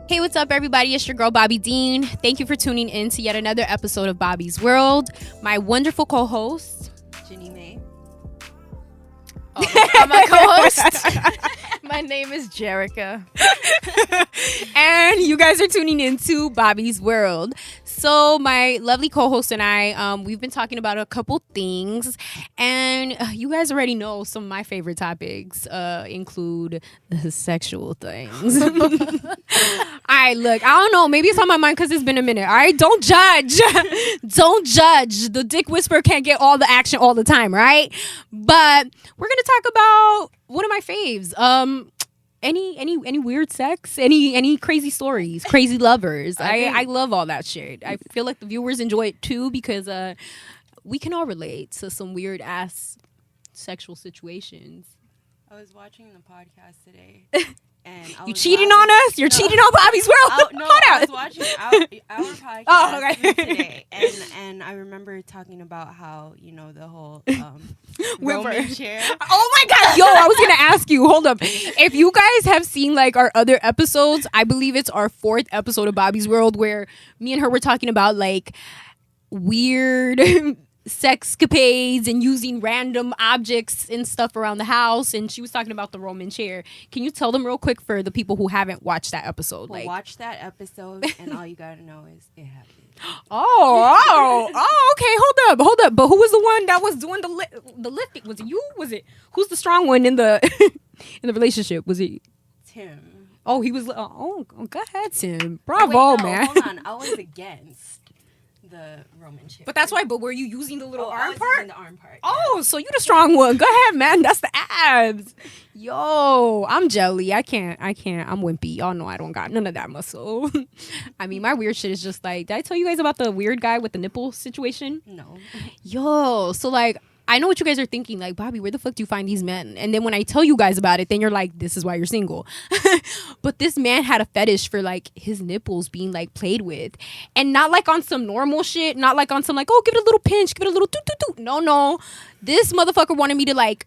Hey, what's up, everybody? It's your girl, Bobby Dean. Thank you for tuning in to yet another episode of Bobby's World. My wonderful co-host, Ginnie Mae. Oh, I'm a co-host. My name is Gerrica. and you guys are tuning into Bobby's World. So my lovely co-host and I, we've been talking about a couple things, and you guys already know some of my favorite topics include the sexual things. All right, look, I don't know, maybe it's on my mind because it's been a minute. All right, don't judge. Don't judge. The dick whisperer can't get all the action all the time, right? But we're gonna talk about one of my faves. Any weird sex? Any crazy stories? Crazy lovers? I love all that shit. I feel like the viewers enjoy it too because we can all relate to some weird ass sexual situations. I was watching the podcast today. And you cheating on us? You're cheating on Bobby's World? I was watching our podcast today. And I remember talking about how, the whole Roman chair. Oh my God. Yo, I was going to ask you. Hold up. If you guys have seen like our other episodes, I believe it's our 4th episode of Bobby's World where me and her were talking about like weird sexcapades and using random objects and stuff around the house, and she was talking about the Roman chair. Can you tell them real quick for the people who haven't watched that episode? Well, watch that episode and all you gotta know is it happened. Okay, hold up. But who was the one that was doing the lifting? Was it you? Was it who's the strong one in the in the relationship? Was it Tim? Oh, he was. Oh, go ahead, Tim. Bravo, man. Hold on, I was against the Roman chair. But that's why. But were you using the little arm part? Using the arm part. Oh, so you the strong one. Go ahead, man. That's the abs. Yo, I'm jelly. I can't. I'm wimpy. Y'all know I don't got none of that muscle. I mean, my weird shit is just like. Did I tell you guys about the weird guy with the nipple situation? No. Yo, so like. I know what you guys are thinking, like, Bobby, where the fuck do you find these men? And then when I tell you guys about it, then you're like, this is why you're single. But this man had a fetish for, like, his nipples being, like, played with. And not, like, on some normal shit. Not, like, on some, like, oh, give it a little pinch. Give it a little toot. No. This motherfucker wanted me to, like,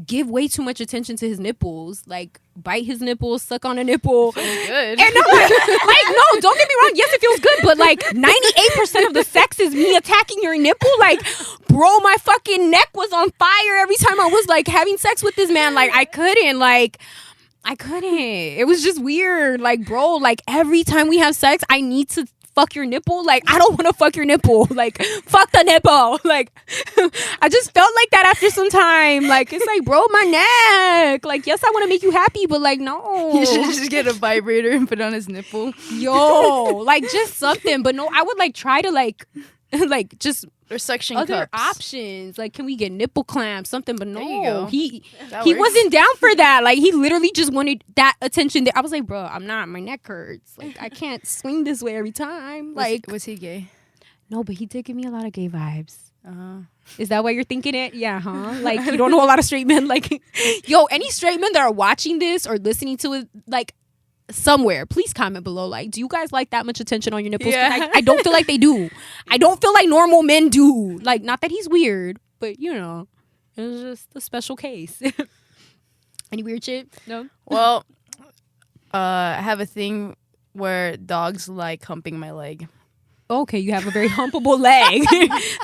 give way too much attention to his nipples. Like, bite his nipples, suck on a nipple. Feels good. And I'm like, no, don't get me wrong. Yes, it feels good. But, like, 98% of the sex is me attacking your nipple. Like, bro, my fucking neck was on fire every time I was, like, having sex with this man. Like, I couldn't. It was just weird. Like, bro, like, every time we have sex, I need to fuck your nipple. Like, I don't want to fuck your nipple. Like, fuck the nipple. Like, I just felt like that after some time. Like, it's like, bro, my neck. Like, yes, I want to make you happy, but like, no. You should just get a vibrator and put it on his nipple. Yo, like, just something. But no, I would like try to like just or suction other cups. options. Like, can we get nipple clamps, something? But There you no, go. he That works. wasn't down for that. Like, he literally just wanted that attention. I was like, bro, I'm not. My neck hurts. Like, I can't swing this way every time. Like, was he gay? no, but he did give me a lot of gay vibes. Uh-huh. Is that why you're thinking it? Yeah, huh? Like, you don't know a lot of straight men. Like, yo, any straight men that are watching this or listening to it, like, somewhere, please comment below. Like, do you guys like that much attention on your nipples? Yeah. I don't feel like they do. I don't feel like normal men do. Like, not that he's weird, but it was just a special case. Any weird shit? No. Well, I have a thing where dogs like humping my leg. Okay, you have a very humpable leg.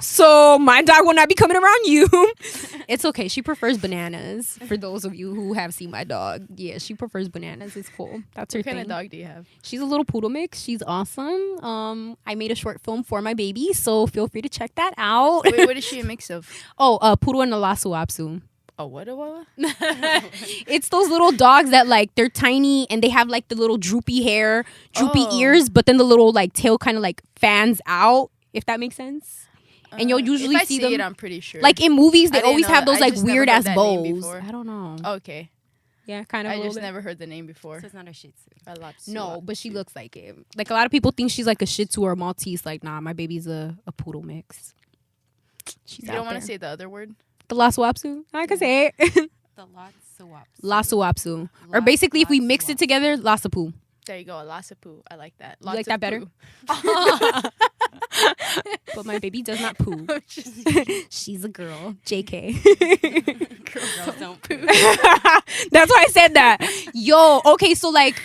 So my dog will not be coming around you. It's okay. She prefers bananas. For those of you who have seen my dog. Yeah, she prefers bananas. It's cool. That's her What thing. kind of dog do you have? She's a little poodle mix. She's awesome. I made a short film for my baby, so feel free to check that out. Wait, what is she a mix of? Oh, poodle and a Lhasa Oh, what? It's those little dogs that like they're tiny and they have like the little droopy hair, droopy ears, but then the little like tail kind of like fans out. If that makes sense. And you'll usually if I see see them. it, I'm pretty sure. Like in movies, they I didn't always know have that. those I like just never weird heard ass that name bows. before. I don't know. Okay. Yeah, kind of. I just never heard the name before. So it's not a Shih Tzu. A Lhasa. No, but she looks like it. Like a lot of people think she's like a Shih Tzu or a Maltese. Like, nah, my baby's a poodle mix. She's You don't want to say the other word? the Lhasa. I can say it. The Lhasa. Or basically, if we mix it together, Lhasa Poo. There you go, a Lhasa. I like that. You like that better? But my baby does not poo. She's a girl. JK. Girls don't poo. That's why I said that. Yo, okay, so like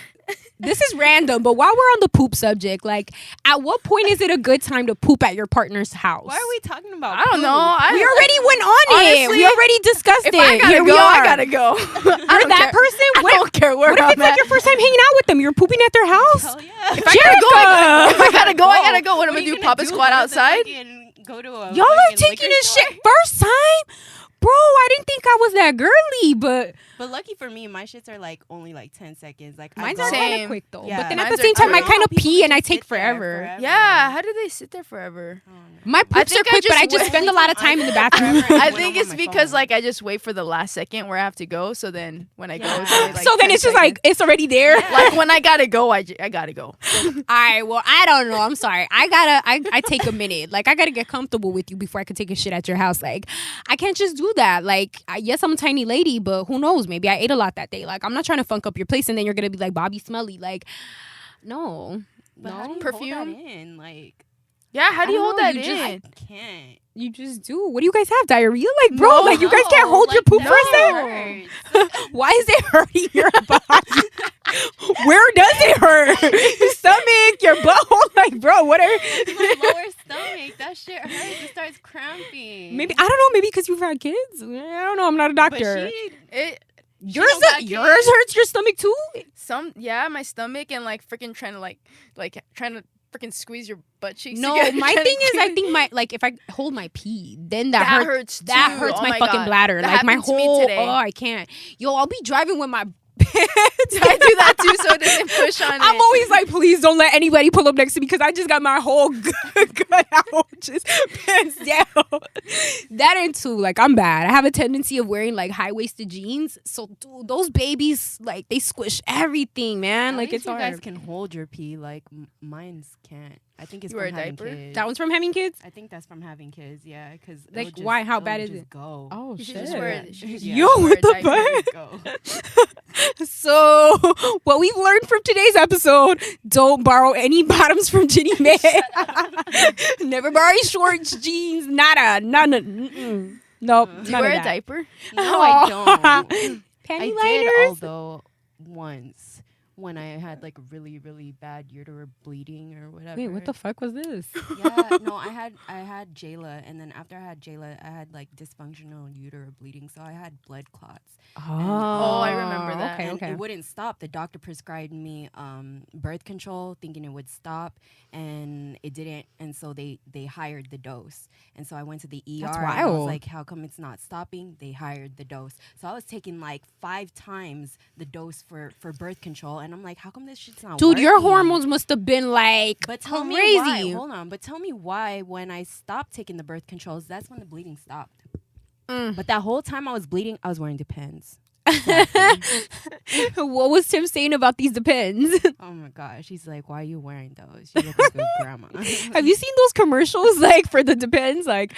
This is random, but while we're on the poop subject, like, at what point is it a good time to poop at your partner's house? Why are we talking about I don't poop? know. We already went on it. Honestly, We already discussed If it. I gotta Here go, we are. I gotta go. You're that person? I don't care where What if I'm it's like at. your first time hanging out with them? You're pooping at their house? Hell yeah. If I gotta go, I gotta go. What am I are you do? gonna Pop a do? squat Go to the outside? fucking- Go to a Y'all are fucking taking liquor this store? shit first time? Bro, I didn't think I was that girly, but But lucky for me, my shits are like only like 10 seconds. Like mine's I are go, kind Same. of quick though. Yeah. But then at Mine's the same are time, I quick. kind of People pee and just I take sit there forever. Yeah, how do they sit there forever? I don't know. My poops think are I quick, but just I just wait- spend a lot of time in the bathroom. Forever. I When think I'm it's on my because phone. like I just wait for the last second where I have to go. So then when I go, Yeah. it's only, like, So then 10 it's just seconds. like, it's already there. like when I gotta go, I gotta go. Alright, well, I don't know. I'm sorry. I take a minute. Like, I gotta get comfortable with you before I can take a shit at your house. Like, I can't just do that. Like, yes, I'm a tiny lady, but who knows? Maybe I ate a lot that day. Like, I'm not trying to funk up your place and then you're gonna be like, Bobby smelly. Like, no. But how do No. you Perfume? hold that in? Like, Yeah, how do I you don't hold know, that you just- in? I can't. You just do. What do you guys have? Diarrhea? Like, bro, No. like, you guys can't hold your poop no. for a second? Why is it hurting your body? Where does it hurt? Your stomach, your butthole? Like, bro, what are... My lower stomach, that shit hurts. It starts cramping. Maybe, I don't know, maybe because you've had kids? I don't know, I'm not a But doctor. It Yours, don't got yours kids. hurts your stomach too? my stomach and like freaking trying to like trying to freaking squeeze your butt cheeks. No, together, my trying thing to is, I do- think my if I hold my pee, then that that hurts. hurts. That too. hurts Oh my fucking God. bladder. That Like my happened to me whole. today. Oh, I can't. Yo, I'll be driving with my pants. I do that too, so it doesn't push on I'm it. always like, please don't let anybody pull up next to me because I just got my whole gut out, just pants down. That and too, like I'm bad. I have a tendency of wearing like high waisted jeans, so dude, those babies like they squish everything, man. At Like least it's you guys hard. can hold your pee. Like mine's can't. I think it's You wear from a having diaper? kids. That one's from having kids. I think that's from having kids. Yeah, because Like, why? How bad is it? Go. Oh You should shit. just wear it. You should just Yo, wear what a the diaper. fuck? Go. So, what we've learned from today's episode: don't borrow any bottoms from Ginnie Mae. Never borrow any shorts, jeans, nada, none. Nope. Do you none wear of a that. diaper? No, I don't. Panty I did, liners. although once when I had like really, really bad uterine bleeding or whatever. Wait, what the fuck was this? Yeah, no, I had Jayla, and then after I had Jayla, I had like dysfunctional uterine bleeding, so I had blood clots. Oh, I remember that. Okay, And okay. it wouldn't stop. The doctor prescribed me birth control, thinking it would stop, and it didn't. And so they hired the dose. And so I went to the ER. That's And I was wild. like, how come it's not stopping? They hired the dose. So I was taking like 5 times the dose for birth control, and I'm like, how come this shit's not Dude, your working? hormones must have been like But tell me crazy. why. Hold on. But tell me why when I stopped taking the birth controls, that's when the bleeding stopped. But that whole time I was bleeding, I was wearing Depends. What was Tim saying about these Depends? Oh my gosh. He's like, why are you wearing those? You look like a grandma. Have you seen those commercials like for the Depends? Like,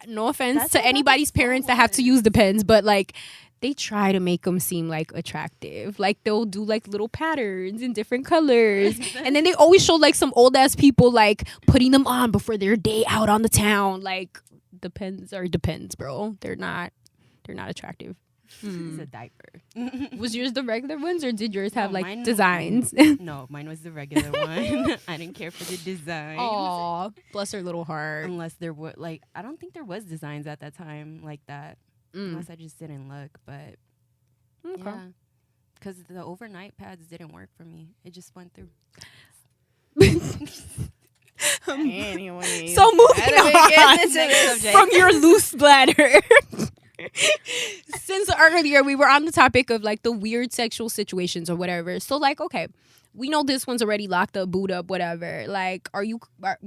no offense That's to what anybody's that parents that have to was. use Depends, but like they try to make them seem like attractive. Like they'll do like little patterns in different colors. And then they always show like some old ass people like putting them on before their day out on the town. Like Depends are Depends, bro. They're not attractive. It's a diaper. Was yours the regular ones or did yours have No, like mine- designs? No, mine was the regular one. I didn't care for the design. Aw, bless her little heart. Unless there were like, I don't think there was designs at that time like that. Unless I just didn't look, but Okay. yeah, because the overnight pads didn't work for me. It just went through. Anyway. So moving Next on subject. from your loose bladder. Since earlier we were on the topic of like the weird sexual situations or whatever. So like, okay, we know this one's already locked up, boot up, whatever. Like,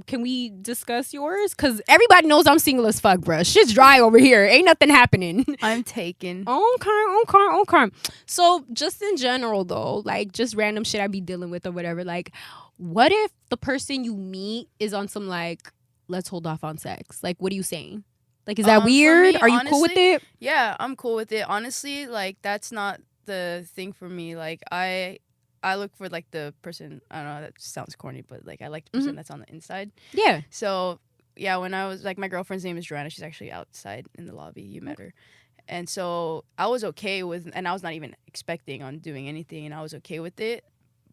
can we discuss yours? Because everybody knows I'm single as fuck, bruh. Shit's dry over here. Ain't nothing happening. I'm taken. Okay. So just in general though, like just random shit I be dealing with or whatever. Like, what if the person you meet is on some like, let's hold off on sex? Like, what are you saying? Like, is that For weird? me, Are you cool with honestly, it? Yeah, I'm cool with it. Honestly, like that's not the thing for me. Like I look for like the person. I don't know. That sounds corny, but like I like the person that's on the inside. Yeah. So yeah, when I was like, my girlfriend's name is Joanna. She's actually outside in the lobby. You met her. And so I was okay with, and I was not even expecting on doing anything, and I was okay with it.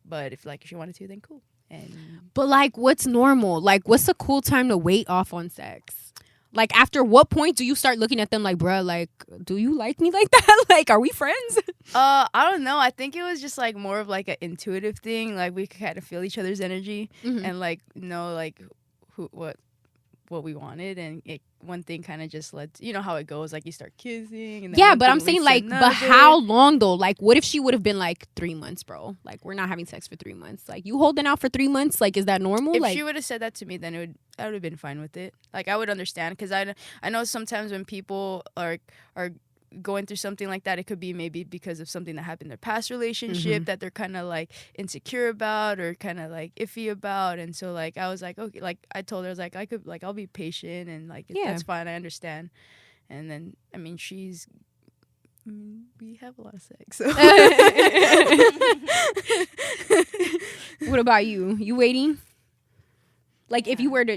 But if she wanted to, then cool. And But like, what's normal? Like, what's a cool time to wait off on sex? Like, after what point do you start looking at them like, bruh, like, do you like me like that? Like, are we friends? I don't know. I think it was just like more of like an intuitive thing. Like we could kind of feel each other's energy and like know like what we wanted, and one thing kind of just led to, you know how it goes, like you start kissing and then yeah, but I'm saying like, but how long though? Like, what if she would have been like 3 months, bro? Like, we're not having sex for 3 months. Like, you holding out for 3 months? Like, is that normal? If like, she would have said that to me, then I would have been fine with it. Like, I would understand, because I know sometimes when people are going through something like that, it could be maybe because of something that happened in their past relationship that they're kind of like insecure about or kind of like iffy about. And so like I was like, okay, like I told her, I was like, I'll be patient, and like that's fine, I understand. And then I mean we have a lot of sex, so. What about you? You waiting? Like, if you were to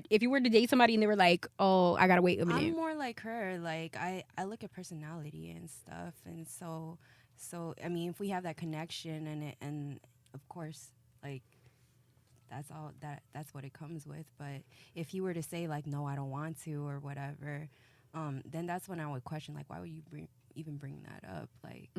date somebody and they were like, oh, I gotta wait a minute. I'm more like her. Like, I look at personality and stuff, and so I mean, if we have that connection and of course, like, that's what it comes with. But if you were to say like, no, I don't want to or whatever, then that's when I would question, like, why would you even bring that up? Like,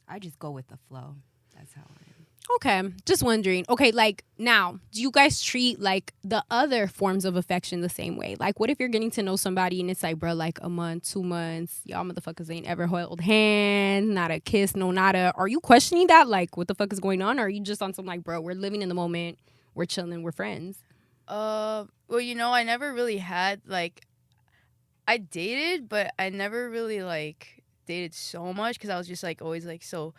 I just go with the flow. That's how I am. Okay, just wondering. Okay, like, now, do you guys treat like the other forms of affection the same way? Like, what if you're getting to know somebody and it's like, bro, like a month, 2 months, y'all motherfuckers ain't ever held hands, not a kiss, no nada. Are you questioning that? Like, what the fuck is going on? Or are you just on some like, bro, we're living in the moment, we're chilling, we're friends? Well, you know, I never really had like, I dated, but I never really like dated so much, because I was just like always like so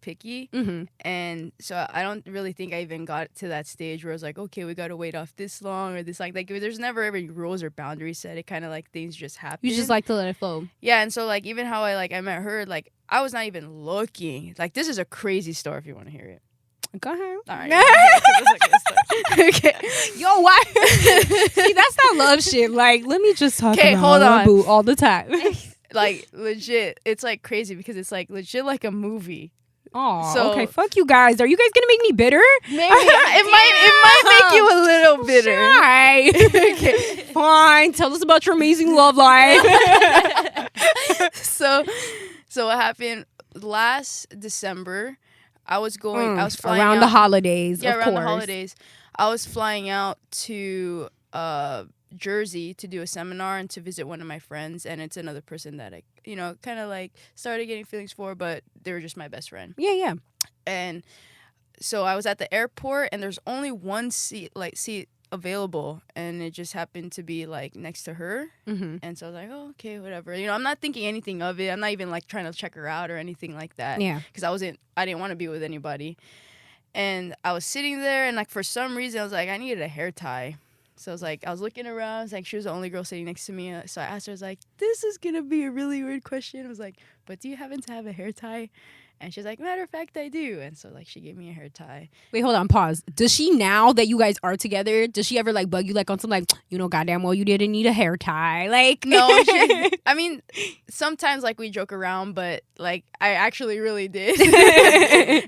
picky, and so I don't really think I even got to that stage where I was like, okay, we gotta wait off this long or this like there's never any rules or boundaries set. It kind of like things just happen. You just like to let it flow. Yeah, and so like even how I met her, like I was not even looking. Like, this is a crazy story if you want to hear it. Go ahead. All right. Okay. Yo, why? See, that's that love shit. Like, let me just talk about hold on. boo all the time. Like, legit, it's like crazy because it's like legit like a movie. Oh, So- okay. Fuck you guys. Are you guys gonna make me bitter? Maybe it might make you a little bitter. Right. Okay. Fine. Tell us about your amazing love life. So what happened last December? I was flying around out, the holidays. Yeah, of around course. the holidays. I was flying out to Jersey to do a seminar and to visit one of my friends, and it's another person that I, you know, kind of like started getting feelings for, but they were just my best friend. Yeah. And so I was at the airport, and there's only one seat available, and it just happened to be like next to her. And so I was like, oh, okay, whatever. You know, I'm not thinking anything of it. I'm not even like trying to check her out or anything like that. Yeah. Because I didn't want to be with anybody. And I was sitting there, and like for some reason I was like, I needed a hair tie. So I was looking around. I was like, she was the only girl sitting next to me. So I asked her, I was like, this is going to be a really weird question. I was like, but do you happen to have a hair tie? And she's like, matter of fact, I do. And so like she gave me a hair tie. Wait, hold on. Pause. Does she, now that you guys are together, does she ever like bug you like on some like, you know, goddamn well you didn't need a hair tie? Like, No, I mean, sometimes like we joke around, but like I actually really did.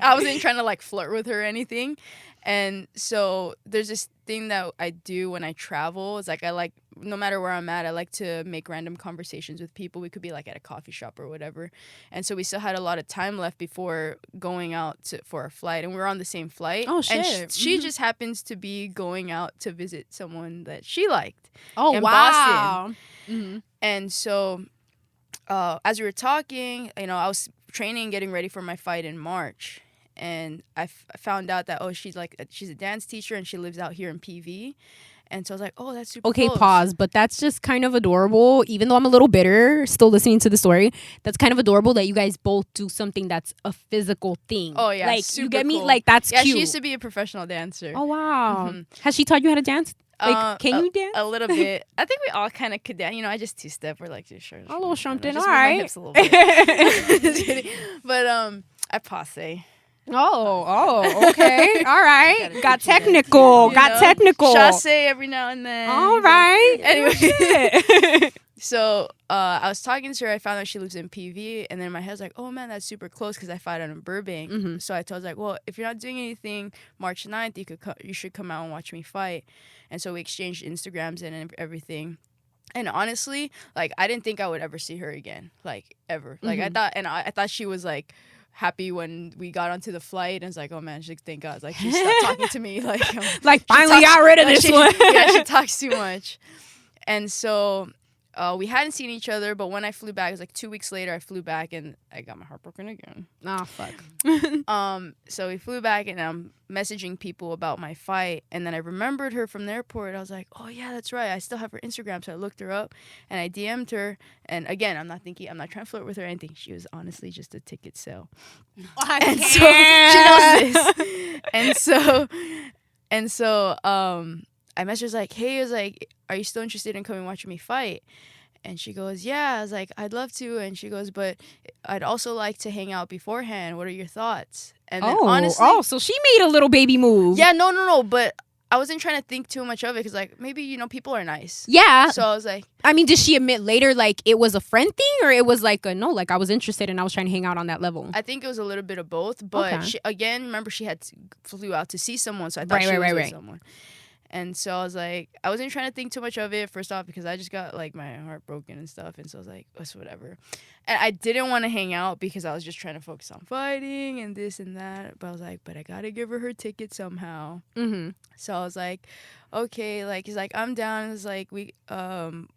I wasn't trying to like flirt with her or anything. And so there's this thing that I do when I travel. It's like I like, no matter where I'm at, I like to make random conversations with people. We could be like at a coffee shop or whatever. And so we still had a lot of time left before going out for a flight. And we were on the same flight. Oh, shit. And she just happens to be going out to visit someone that she liked. oh, in wow. Boston. And so as we were talking, you know, I was training, getting ready for my fight in March. And I found out that, she's a dance teacher and she lives out here in PV. And so I was like, oh, that's super Okay, close. pause. But that's just kind of adorable. Even though I'm a little bitter, still listening to the story, that's kind of adorable that you guys both do something that's a physical thing. Oh, yeah. Like, super you get me? cool. Like, that's yeah, cute. she used to be a professional dancer. Oh, wow. Has she taught you how to dance? Like, can you dance? A little bit. I think we all kind of could dance. You know, I just two-step. We're like, sure. A little something. Just All move my right. hips a little bit. Just kidding. But I passe. Oh, okay. All right. Gotta Got teach you that too, technical. you Got know? technical. Chasse every now and then. All right. Anyway. Shit. So I was talking to her. I found out she lives in PV, and then my head was like, oh man, that's super close because I fight out in Burbank. So I told her like, well, if you're not doing anything March 9th, you should come out and watch me fight. And so we exchanged Instagrams and everything. And honestly, like, I didn't think I would ever see her again, like, ever. Like, I thought she was like happy when we got onto the flight, and it's like, oh man, thank God, like, she stopped talking to me, like finally got rid of this one. Yeah, she talks too much. And so we hadn't seen each other, but when I flew back, it was like 2 weeks later, I flew back and I got my heart broken again. Oh, fuck. So we flew back and I'm messaging people about my fight. And then I remembered her from the airport. I was like, oh yeah, that's right. I still have her Instagram. So I looked her up and I DM'd her. And again, I'm not trying to flirt with her or anything. She was honestly just a ticket sale. And so she knows this. And so I messaged her like, hey, I was like, are you still interested in coming watching me fight? And she goes, yeah. I was like, I'd love to. And she goes, but I'd also like to hang out beforehand. What are your thoughts? And then honestly, so she made a little baby move. Yeah, no. But I wasn't trying to think too much of it because, like, maybe, people are nice. Yeah. So I was like, I mean, did she admit later, like, it was a friend thing, or it was like no, like, I was interested and I was trying to hang out on that level? I think it was a little bit of both. But she, again, remember, she flew out to see someone, so I thought she was with someone. And so I was like, I wasn't trying to think too much of it, first off, because I just got, like, my heart broken and stuff. And so I was like, it's whatever. And I didn't want to hang out because I was just trying to focus on fighting and this and that. But I was like, but I got to give her ticket somehow. So I was like, okay. Like, he's like, I'm down. It's like, when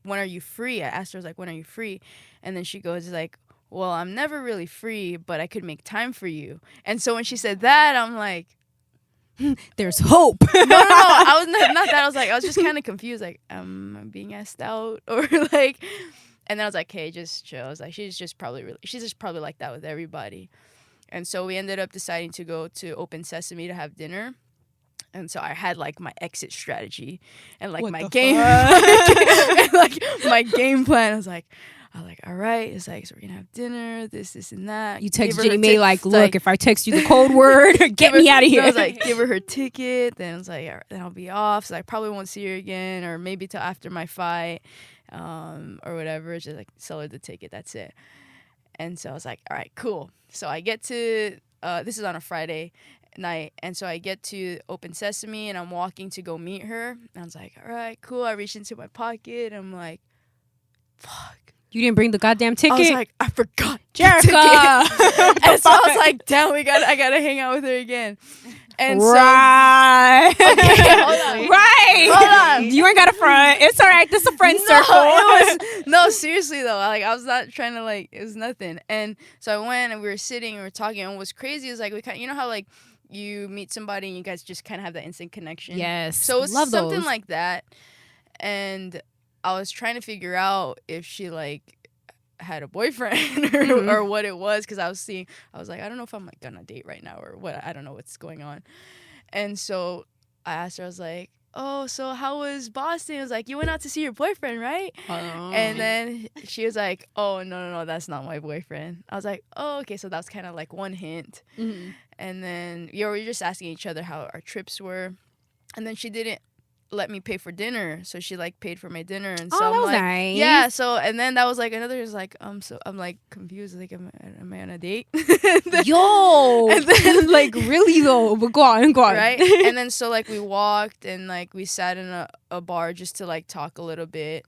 are you free? I asked her, I was like, when are you free? And then she goes, like, well, I'm never really free, but I could make time for you. And so when she said that, I'm like, there's hope. No, I was not that. I was just kind of confused, like, I'm being asked out, or like, and then I was like, hey, just chill. I was like, she's just probably like that with everybody. And so we ended up deciding to go to Open Sesame to have dinner. And so I had, like, my exit strategy and, like, my game and, like, my game plan. I was like, all right. It's like, so we're gonna have dinner, this and that. You text Ginnie Mae like, look, if I text you the code word, get me out of here. I was like, give her ticket. Then I was like, all right, then I'll be off. So I probably won't see her again, or maybe till after my fight, or whatever. Just like sell her the ticket. That's it. And so I was like, all right, cool. So I get to this is on a Friday night, and so I get to Open Sesame, and I'm walking to go meet her. And I was like, all right, cool. I reached into my pocket. I'm like, fuck. You didn't bring the goddamn ticket? I was like, I forgot Jerrica. And so I was like, damn, I gotta hang out with her again. And right. So, okay, hold on. Right. Hold on. You ain't got a front. It's all right. This is a friend circle. No, seriously though. Like, I was not trying to, like, it was nothing. And so I went and we were sitting and we were talking. And what's crazy is, like, we kind of, you know how, like, you meet somebody and you guys just kind of have that instant connection. Yes. So it's Love something those. like that. And I was trying to figure out if she, like, had a boyfriend or what it was, because I was like, I don't know if I'm, like, on a date right now or what. I don't know what's going on. And so I asked her, I was like, oh, so how was Boston? I was like, you went out to see your boyfriend, right? And then she was like, oh, no, that's not my boyfriend. I was like, oh, okay. So that was kind of like one hint. And then we were just asking each other how our trips were. And then she didn't let me pay for dinner, so she, like, paid for my dinner. And so that I'm was like, nice. yeah. So, and then that was like another, is like, so I'm, like, confused, like, am I on a date? Yo. And then, like, really though, but go on. Right. And then so, like, we walked and, like, we sat in a bar just to, like, talk a little bit.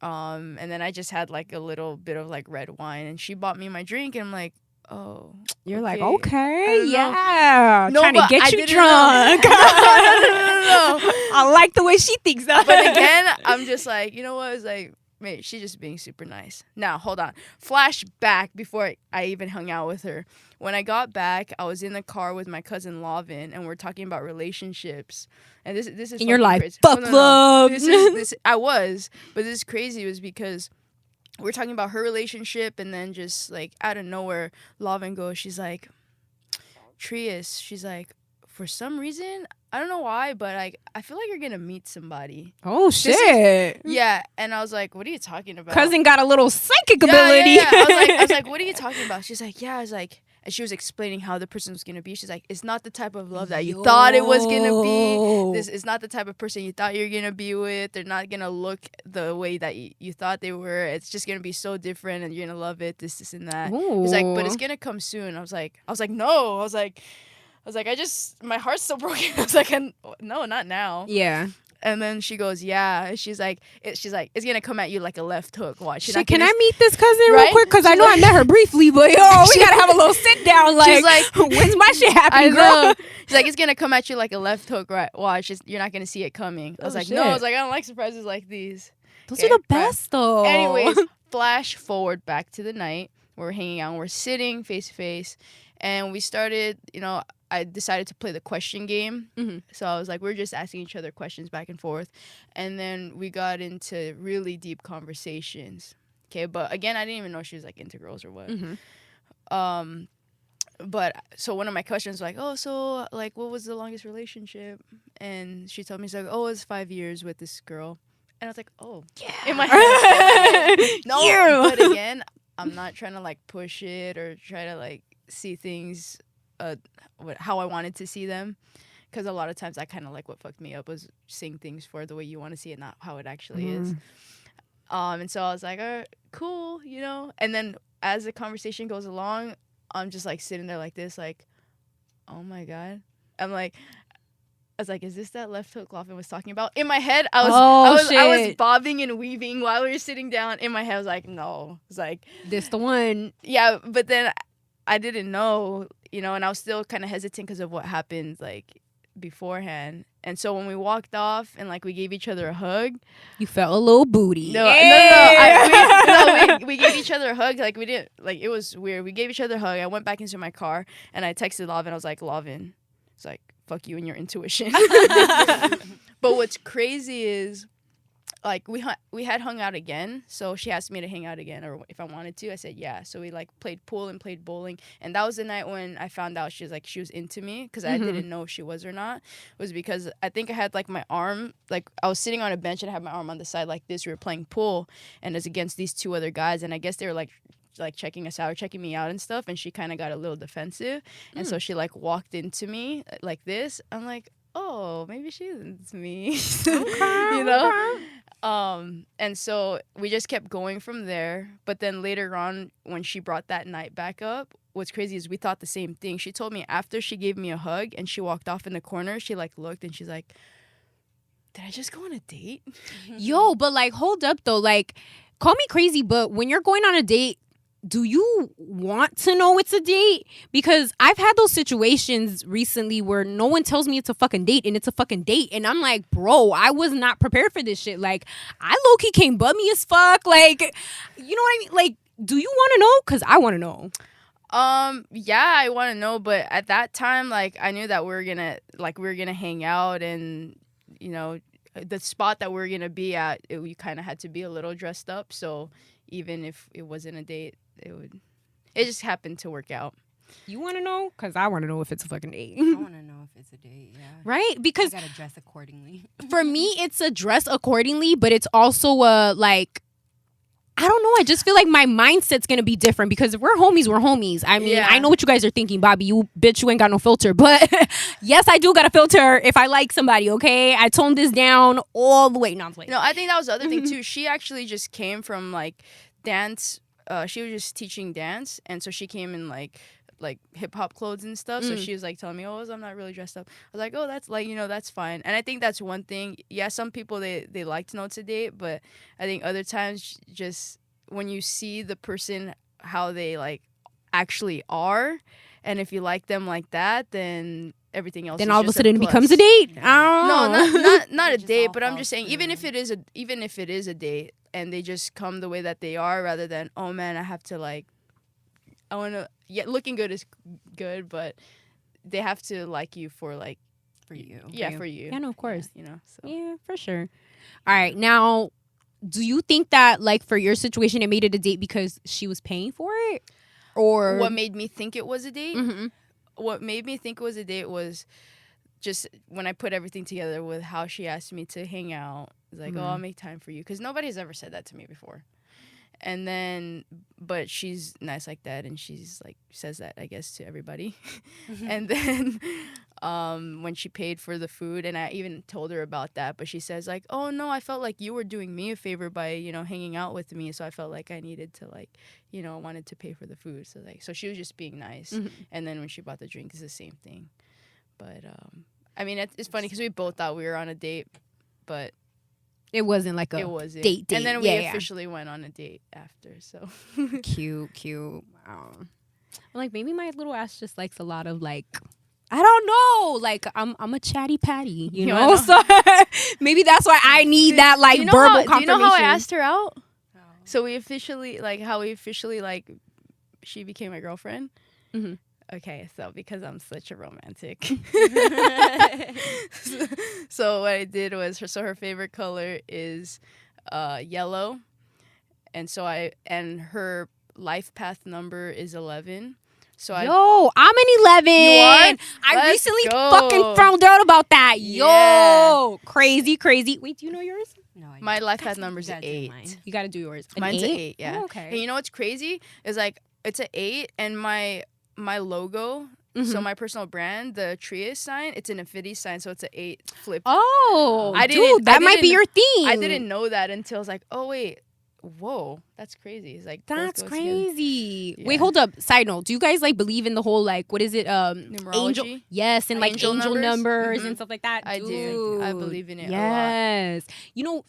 And then I just had, like, a little bit of, like, red wine, and she bought me my drink, and I'm like, oh, you're okay. like, okay, yeah, no, trying to get you drunk. No. I like the way she thinks that. But again, I'm just like, you know what? It's like, mate, she's just being super nice. Now, hold on. Flashback before I even hung out with her. When I got back, I was in the car with my cousin Lavin, and we're talking about relationships. And this is in your life, crazy. fuck love. This I was, but this is crazy was because we're talking about her relationship, and then just, like, out of nowhere, Lavin goes, she's like, Trias, she's like, for some reason, I don't know why, but, like, I feel like you're gonna meet somebody. Oh shit! Yeah, and I was like, what are you talking about? Cousin got a little psychic ability. Yeah. I was like, what are you talking about? She's like, yeah. I was like, and she was explaining how the person was gonna be. She's like, it's not the type of love that you thought it was gonna be. This is not the type of person you thought you're gonna be with. They're not gonna look the way that you thought they were. It's just gonna be so different, and you're gonna love it. This and that. He's like, but it's gonna come soon. I was like, no. I was like, my heart's so broken. I was like, no, not now. Yeah. And then she goes, yeah. She's like, it's gonna come at you like a left hook. Watch. Shit, can I meet this cousin real quick? Because I know I met her briefly, but we gotta have a little sit down. Like, she's like, when's my shit happening, girl? She's like, it's gonna come at you like a left hook. Right? Watch. You're not gonna see it coming. I was like, shit. no. I was like, I don't like surprises like these. Those are the best, though. Anyways, flash forward back to the night. We're hanging out. We're sitting face to face, and we started. I decided to play the question game. Mm-hmm. So I was like, we're just asking each other questions back and forth. And then we got into really deep conversations. Okay, but again, I didn't even know she was like into girls or what. Mm-hmm. But so one of my questions was like, oh, so like what was the longest relationship? And she told me, she's like, oh, it was 5 years with this girl. And I was like, oh, yeah. In my head. No, yeah. But again, I'm not trying to like push it or try to like see things how I wanted to see them, because a lot of times I kind of like what fucked me up was seeing things for the way you want to see it, not how it actually is. And so I was like, all right, cool, and then as the conversation goes along, I'm just like sitting there like this, like, oh my god, I was like, is this that left hook Laughlin was talking about? In my head, I was bobbing and weaving while we were sitting down. In my head, I was like, no, it's like this the one. Yeah, but then I didn't know, and I was still kind of hesitant because of what happened, like, beforehand. And so when we walked off and, like, we gave each other a hug. You felt a little booty. No. We gave each other a hug. Like, we didn't, like, it was weird. We gave each other a hug. I went back into my car, and I texted Lavin. I was like, Lavin, it's like, fuck you and your intuition. But what's crazy is, like, we had hung out again, so she asked me to hang out again, or if I wanted to. I said yeah. So we like played pool and played bowling, and that was the night when I found out she was into me, because I didn't know if she was or not. It was because I think I had like my arm, like I was sitting on a bench and I had my arm on the side like this. We were playing pool, and it was against these two other guys, and I guess they were like checking us out or checking me out and stuff, and she kind of got a little defensive, and so she like walked into me like this. I'm like, oh, maybe she's into me. Okay. And so we just kept going from there. But then later on, when she brought that night back up, what's crazy is we thought the same thing. She told me after she gave me a hug and she walked off in the corner, she like looked and she's like, did I just go on a date? Yo, but like, hold up though. Like, call me crazy, but when you're going on a date, do you want to know it's a date? Because I've had those situations recently where no one tells me it's a fucking date and it's a fucking date. And I'm like, bro, I was not prepared for this shit. Like, I low-key came bummy as fuck. Like, you know what I mean? Like, do you want to know? Because I want to know. Yeah, I want to know. But at that time, like, I knew that we were gonna hang out, and, the spot that we were going to be at, we kind of had to be a little dressed up. So even if it wasn't a date, it just happened to work out. You want to know? Because I want to know if it's a fucking date. I want to know if it's a date, yeah. Right? Because I got to dress accordingly. For me, it's a dress accordingly, but it's also a, like, I don't know. I just feel like my mindset's going to be different, because if we're homies, we're homies. I mean, I know what you guys are thinking, Bobby. You ain't got no filter. But yes, I do got a filter if I like somebody, okay? I toned this down all the way. No, I'm playing. No, I think that was the other thing, too. She actually just came from, like, dance. She was just teaching dance, and so she came in like hip hop clothes and stuff. So she was like telling me, "Oh, I'm not really dressed up." I was like, "Oh, that's like, that's fine." And I think that's one thing. Yeah, some people they like to know it's a date, but I think other times just when you see the person how they like actually are, and if you like them like that, then everything else. Then all of a sudden it becomes a date. No, not a date. But I'm just saying, even if it is a date, and they just come the way that they are, rather than, oh man, I have to like, I want to. Yeah, looking good is good, but they have to like you for like, for you. Yeah, for you. Yeah, no, of course. Yeah, so. Yeah, for sure. All right, now, do you think that like for your situation, it made it a date because she was paying for it, or what made me think it was a date? Mm-hmm. What made me think it was a date was just when I put everything together with how she asked me to hang out. It's like, oh, I'll make time for you, because nobody's ever said that to me before. And then, but she's nice like that, and she's like says that, I guess, to everybody. And then when she paid for the food, and I even told her about that, but she says like, oh no, I felt like you were doing me a favor by, you know, hanging out with me, so I felt like I needed to, like, you know, wanted to pay for the food. So like, so she was just being nice. And then when she bought the drink, it's the same thing. But I mean, it's funny because we both thought we were on a date, but it wasn't like a date. And then we officially went on a date after. So cute. Wow. I'm like, maybe my little ass just likes a lot of, like, I don't know, like I'm a chatty patty, you know? So maybe that's why I need that, like, verbal confirmation. Do you know how I asked her out? Oh. So we officially she became my girlfriend. Mm-hmm. Okay, so because I'm such a romantic. So what I did was, her favorite color is yellow. And so her life path number is 11. So I'm an 11. You are? I recently fucking found out about that. Yo, crazy. Wait, do you know yours? No, I my life path number is 8. You got to do yours. Mine's an 8, yeah. Oh, okay. And you know what's crazy is, like, it's an 8, and my logo, so my personal brand, the Trias sign, it's an infinity sign, so it's an 8 flip. Oh, that might be your theme. I didn't know that until I was like, oh wait, whoa, that's crazy. It's like, that's crazy. Yeah. Wait, hold up. Side note, do you guys, like, believe in the whole, like, what is it? Numerology? Angel, yes, and like angel numbers and stuff like that. I do. I believe in it a lot. Yes. You know,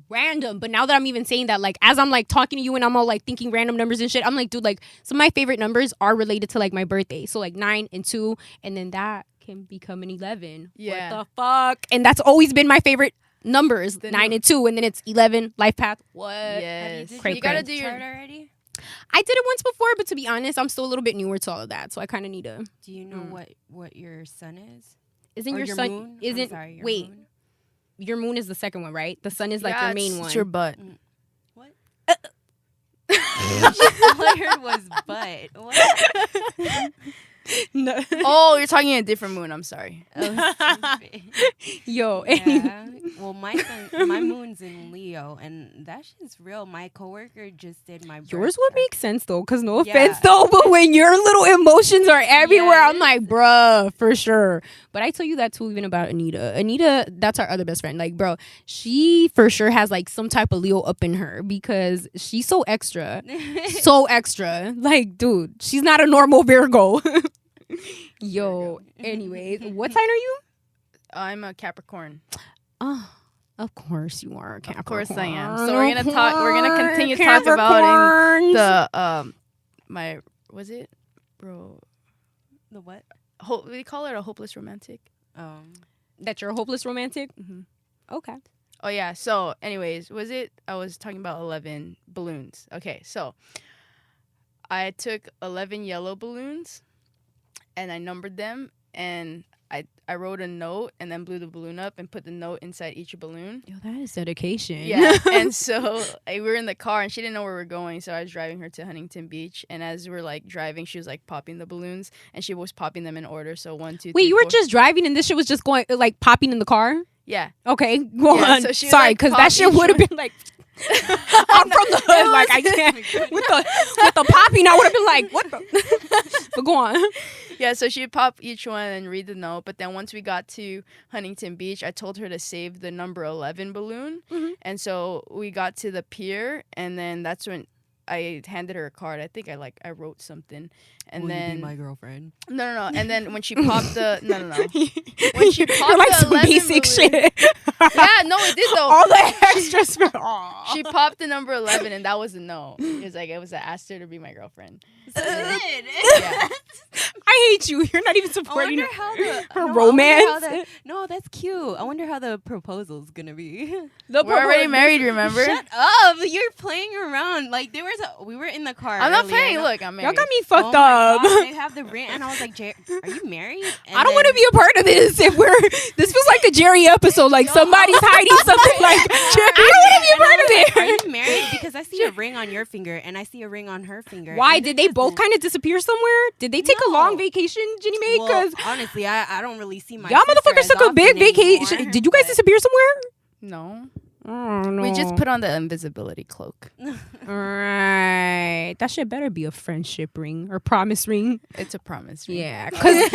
random, but now that I'm even saying that, like, as I'm, like, talking to you and I'm all, like, thinking random numbers and shit, I'm like, dude, like, some of my favorite numbers are related to, like, my birthday. So, like, 9 and 2, and then that can become an 11. Yeah. What the fuck? And that's always been my favorite numbers, 9 and 2, and then it's 11, life path. What? Yes. You gotta do your chart already? I did it once before, but to be honest, I'm still a little bit newer to all of that, so I kind of need to. Do you know what your sun is? Isn't your sun? Moon? Isn't wait? Moon? Your moon is the second one, right? The sun is like your main one. It's your butt. What? All I heard was butt. What? No. Oh, you're talking a different moon. I'm sorry. Yo. Yeah. Well, my moon's in Leo, and that shit's real. My coworker just did my birth Yours would make sense, though, because no offense, though, but when your little emotions are everywhere, I'm like, bruh, for sure. But I tell you that, too, even about Anita. Anita, that's our other best friend. Like, bro, she for sure has, like, some type of Leo up in her because she's so extra. So extra. Like, dude, she's not a normal Virgo. Yo, anyways, what sign are you? I'm a Capricorn. Oh, of course you are a Capricorn. Of course I am. So we're gonna continue to talk about the the what? We call it a hopeless romantic. That you're a hopeless romantic? Mm-hmm. Okay. Oh yeah. So anyways, I was talking about 11 balloons. Okay, so I took 11 yellow balloons and I numbered them, and I wrote a note and then blew the balloon up and put the note inside each balloon. Yo, that is dedication. Yeah. And so we were in the car and she didn't know where we were going, so I was driving her to Huntington Beach, and as we were, like, driving, she was, like, popping the balloons, and she was popping them in order. So 1, 2, 3, Wait, you were 4. just driving and this shit was just going, like, popping in the car? Yeah. Okay, go on. So sorry, because that shit would have been like, I'm from the hood, like, I can't. With the popping, I would have been like, what the? But go on. Yeah, so she'd pop each one and read the note. But then once we got to Huntington Beach, I told her to save the number 11 balloon. Mm-hmm. And so we got to the pier, and then that's when I handed her a card. I think I wrote something. And then be my girlfriend. No. And then when she popped the when she popped like the some 11 basic balloon, shit. Yeah, no, it did though. All the extras. She popped the number 11, and that was a no. It was I asked her to be my girlfriend. Yeah. I hate you. You're not even supporting her romance. No, that's cute. I wonder how the proposal's gonna be. We're already married, remember? Shut up. You're playing around. Like, we were in the car. I'm not playing. Look, I'm married. Y'all got me fucked up. Gosh, they have the ring, and I was like, are you married? And I don't want to be a part of this. This feels like a Jerry episode. Like, somebody's hiding something. Like, I don't want to be a part of it. Are you married? Because I see a ring on your finger, and I see a ring on her finger. Why did they both kind of disappear somewhere? Did they take a long vacation, Ginnie Mae? Because honestly, I don't really see my. Y'all motherfuckers took a big vacation. Did you guys disappear somewhere? No. Oh, no. We just put on the invisibility cloak. Right. That shit better be a friendship ring or promise ring. It's a promise ring. Yeah. Because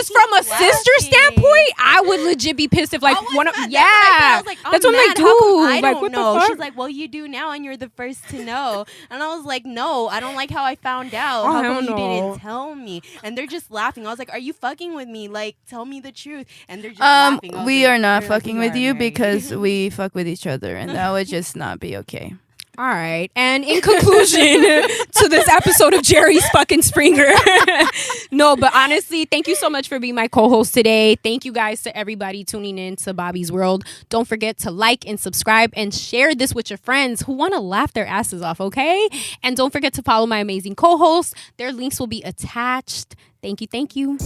from a sister standpoint, I would legit be pissed if like one of I was like, that's what I'm like, mad. How come I dude. Like, don't what the know? fuck? She's like, well, you do now, and you're the first to know. And I was like, no, I don't like how I found out. Oh, How hell come you no. didn't tell me? And they're just laughing. I was like, are you fucking with me? Like, tell me the truth. And they're just laughing. I was We like, are not "They're like, fucking we with are you married." because we fuck with each other, and that would just not be okay. All right. And in conclusion to this episode of Jerry's fucking Springer. No, but honestly, thank you so much for being my co-host today. Thank you guys to everybody tuning in to Bobby's World. Don't forget to like and subscribe and share this with your friends who want to laugh their asses off, okay? And don't forget to follow my amazing co-hosts. Their links will be attached. Thank you. Thank you.